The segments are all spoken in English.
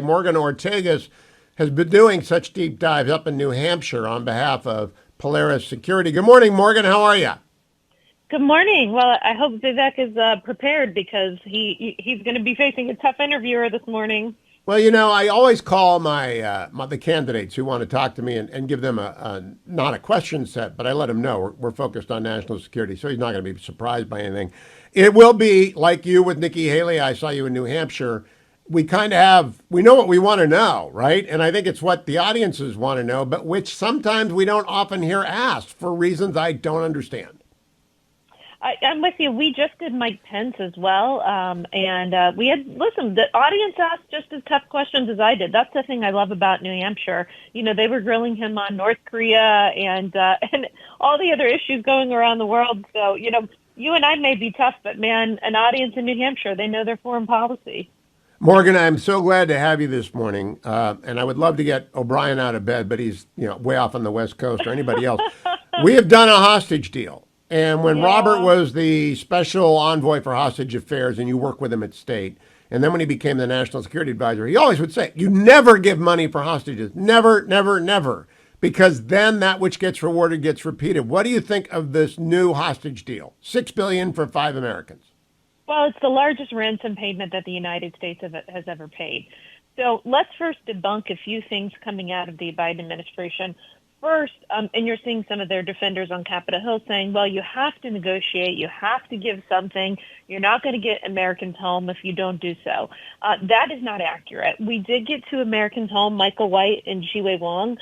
Morgan Ortagus has been doing such deep dives up in New Hampshire on behalf of Polaris Security. Good morning, Morgan. How are you? Good morning. Well, I hope Vivek is prepared because he's going to be facing a tough interviewer this morning. Well, I always call the candidates who want to talk to me and give them a not a question set, but I let them know we're focused on national security, so he's not going to be surprised by anything. It will be like you with Nikki Haley. I saw you in New Hampshire. We know what we want to know, right? And I think it's what the audiences want to know, but which sometimes we don't often hear asked for reasons I don't understand. I'm with you. We just did Mike Pence as well. The audience asked just as tough questions as I did. That's the thing I love about New Hampshire. They were grilling him on North Korea and all the other issues going around the world. So, you and I may be tough, but man, an audience in New Hampshire, they know their foreign policy. Morgan, I'm so glad to have you this morning, and I would love to get O'Brien out of bed, but he's way off on the West Coast or anybody else. We have done a hostage deal, and when Robert Yeah. was the special envoy for hostage affairs, and you work with him at state, and then when he became the national security advisor, he always would say, "You never give money for hostages, never, never, never, because then that which gets rewarded gets repeated." What do you think of this new hostage deal? $6 billion for 5 Americans. Well, it's the largest ransom payment that the United States has ever paid. So let's first debunk a few things coming out of the Biden administration. First, and you're seeing some of their defenders on Capitol Hill saying, well, you have to negotiate, you have to give something, you're not going to get Americans home if you don't do so. That is not accurate. We did get 2 Americans home, Michael White and Jiwei Wong.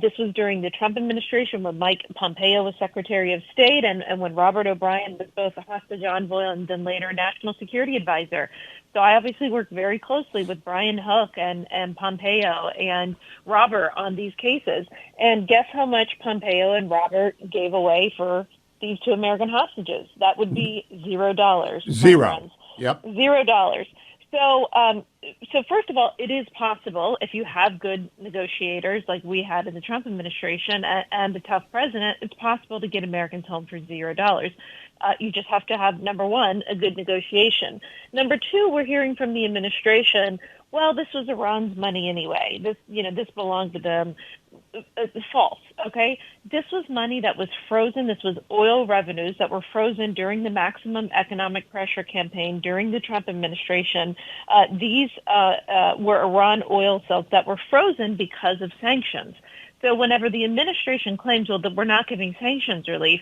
This was during the Trump administration when Mike Pompeo was Secretary of State and when Robert O'Brien was both a hostage envoy and then later National Security Advisor. So I obviously worked very closely with Brian Hook and Pompeo and Robert on these cases. And guess how much Pompeo and Robert gave away for these 2 American hostages? That would be $0. Zero. Yep. $0. So first of all, it is possible if you have good negotiators like we had in the Trump administration and a tough president, it's possible to get Americans home for $0. You just have to have, number one, a good negotiation. Number two, we're hearing from the administration, well, this was Iran's money anyway. This belonged to them. False, okay? This was money that was frozen. This was oil revenues that were frozen during the maximum economic pressure campaign during the Trump administration. These were Iran oil sales that were frozen because of sanctions. So whenever the administration claims, well, that we're not giving sanctions relief,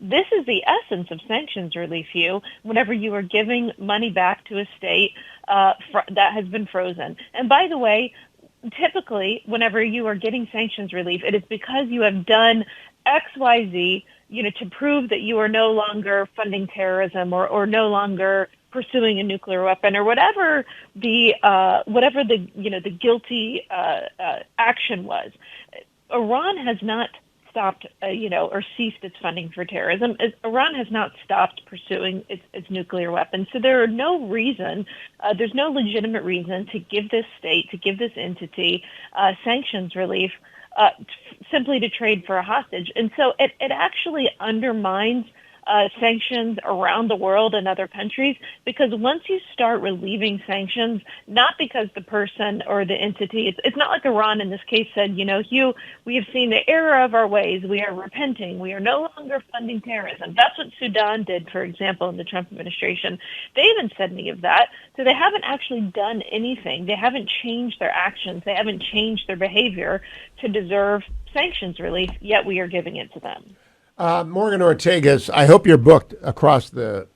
this is the essence of sanctions relief, Hugh, whenever you are giving money back to a state that has been frozen. And by the way, typically, whenever you are getting sanctions relief, it is because you have done X, Y, Z, to prove that you are no longer funding terrorism or no longer pursuing a nuclear weapon or whatever the guilty action was. Iran has not stopped, or ceased its funding for terrorism. Iran has not stopped pursuing its nuclear weapons. So there's no legitimate reason to give this state, to give this entity sanctions relief simply to trade for a hostage. And so it actually undermines sanctions around the world and other countries, because once you start relieving sanctions, not because the person or the entity, it's not like Iran in this case said, Hugh, we have seen the error of our ways. We are repenting. We are no longer funding terrorism. That's what Sudan did, for example, in the Trump administration. They haven't said any of that. So they haven't actually done anything. They haven't changed their actions. They haven't changed their behavior to deserve sanctions relief, yet we are giving it to them. Morgan Ortagus, I hope you're booked across the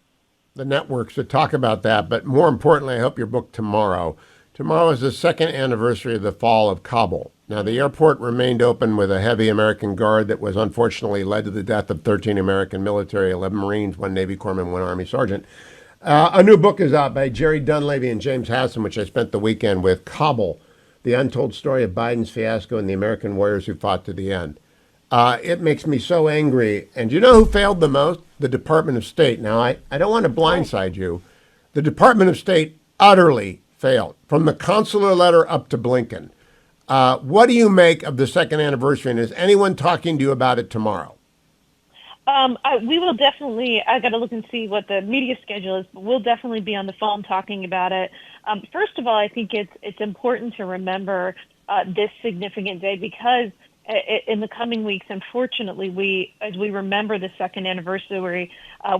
networks to talk about that. But more importantly, I hope you're booked tomorrow. Tomorrow is the second anniversary of the fall of Kabul. Now, the airport remained open with a heavy American guard that was unfortunately led to the death of 13 American military, 11 Marines, 1 Navy corpsman, 1 Army sergeant. A new book is out by Jerry Dunleavy and James Hassan, which I spent the weekend with, Kabul, The Untold Story of Biden's Fiasco and the American Warriors Who Fought to the End. It makes me so angry. And you know who failed the most? The Department of State. Now, I don't want to blindside you. The Department of State utterly failed, from the consular letter up to Blinken. What do you make of the second anniversary, and is anyone talking to you about it tomorrow? We will definitely. I got to look and see what the media schedule is, but we'll definitely be on the phone talking about it. First of all, I think it's important to remember this significant day because in the coming weeks, unfortunately, as we remember the second anniversary,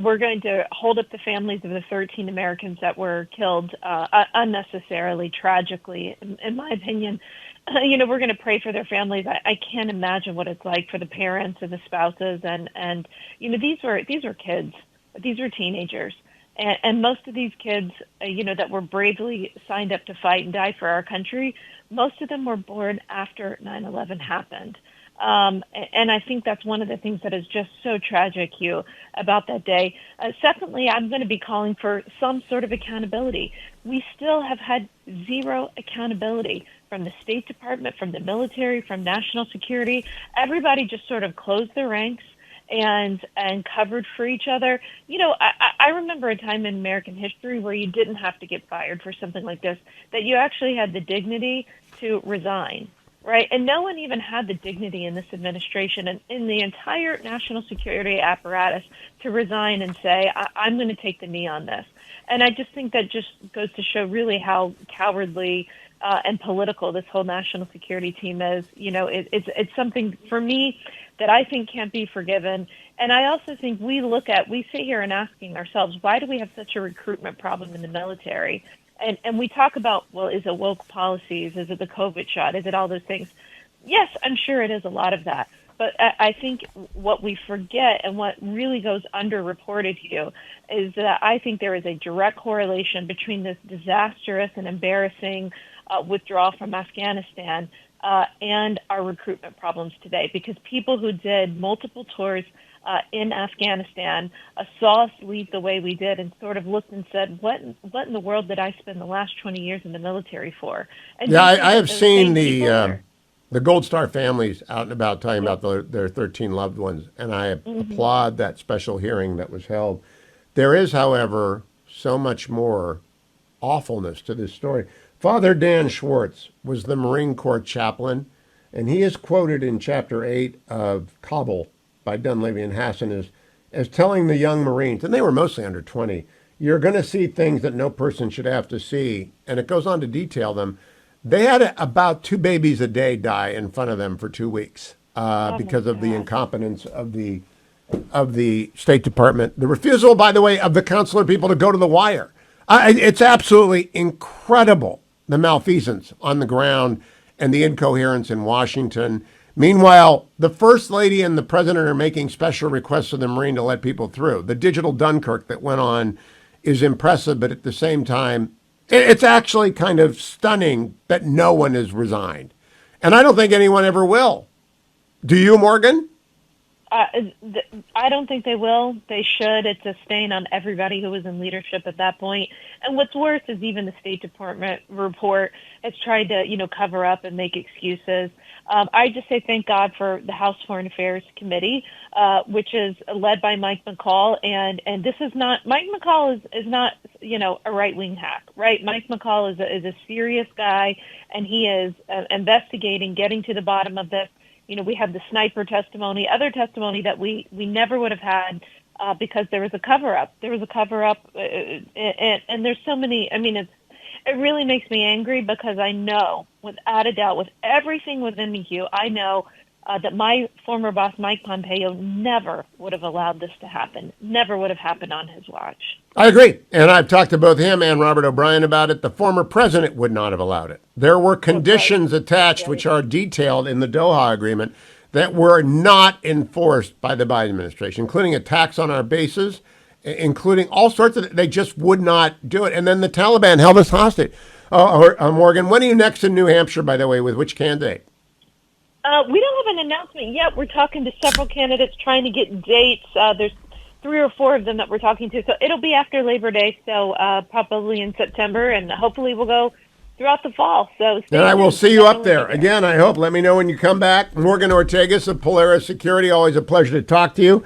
we're going to hold up the families of the 13 Americans that were killed unnecessarily, tragically, in my opinion. We're going to pray for their families. I can't imagine what it's like for the parents and the spouses, and these were kids, these were teenagers, and most of these kids, that were bravely signed up to fight and die for our country, most of them were born after 9/11 happened. And I think that's one of the things that is just so tragic, Hugh, about that day. Secondly, I'm going to be calling for some sort of accountability. We still have had zero accountability from the State Department, from the military, from national security. Everybody just sort of closed their ranks and covered for each other. I remember a time in American history where you didn't have to get fired for something like this, that you actually had the dignity to resign. Right. And no one even had the dignity in this administration and in the entire national security apparatus to resign and say, I'm going to take the knee on this. And I just think that just goes to show really how cowardly and political this whole national security team is. It's something for me that I think can't be forgiven. And I also think we sit here and asking ourselves, why do we have such a recruitment problem in the military? And we talk about, well, is it woke policies? Is it the COVID shot? Is it all those things? Yes, I'm sure it is a lot of that. But I think what we forget and what really goes underreported here is that I think there is a direct correlation between this disastrous and embarrassing withdrawal from Afghanistan and our recruitment problems today. Because people who did multiple tours in Afghanistan saw us leave the way we did and sort of looked and said, what in the world did I spend the last 20 years in the military for? And Yeah, I have seen the Gold Star families out and about talking about their 13 loved ones, and I applaud that special hearing that was held. There is, however, so much more awfulness to this story. Father Dan Schwartz was the Marine Corps chaplain, and he is quoted in Chapter 8 of Kabul by Dunleavy and Hassan as telling the young Marines, and they were mostly under 20, you're going to see things that no person should have to see. And it goes on to detail them. They had about 2 babies a day die in front of them for 2 weeks because of the incompetence of the State Department. The refusal, by the way, of the consular people to go to the wire. It's absolutely incredible, the malfeasance on the ground and the incoherence in Washington. Meanwhile, the First Lady and the President are making special requests of the Marine to let people through. The digital Dunkirk that went on is impressive, but at the same time, it's actually kind of stunning that no one has resigned. And I don't think anyone ever will. Do you, Morgan? I don't think they will. They should. It's a stain on everybody who was in leadership at that point. And what's worse is even the State Department report has tried to, cover up and make excuses. I just say thank God for the House Foreign Affairs Committee, which is led by Mike McCall. And this is not, Mike McCall is not, a right-wing hack, right? Mike McCall is a serious guy, and he is investigating, getting to the bottom of this. We have the sniper testimony, other testimony that we never would have had because there was a cover-up. There was a cover-up, and there's so many. I mean, it really makes me angry because I know, without a doubt, with everything within me, Hugh, I know that my former boss, Mike Pompeo, never would have allowed this to happen. Never would have happened on his watch. I agree. And I've talked to both him and Robert O'Brien about it. The former president would not have allowed it. There were conditions attached, which are detailed in the Doha Agreement, that were not enforced by the Biden administration, including attacks on our bases, including all sorts of, they just would not do it. And then the Taliban held us hostage. Morgan, when are you next in New Hampshire, by the way, with which candidate? We don't have an announcement yet. We're talking to several candidates, trying to get dates. There's 3 or 4 of them that we're talking to. So it'll be after Labor Day, so probably in September, and hopefully we'll go throughout the fall. So and I will see you up there. Again, I hope. Let me know when you come back. Morgan Ortagus of Polaris Security. Always a pleasure to talk to you.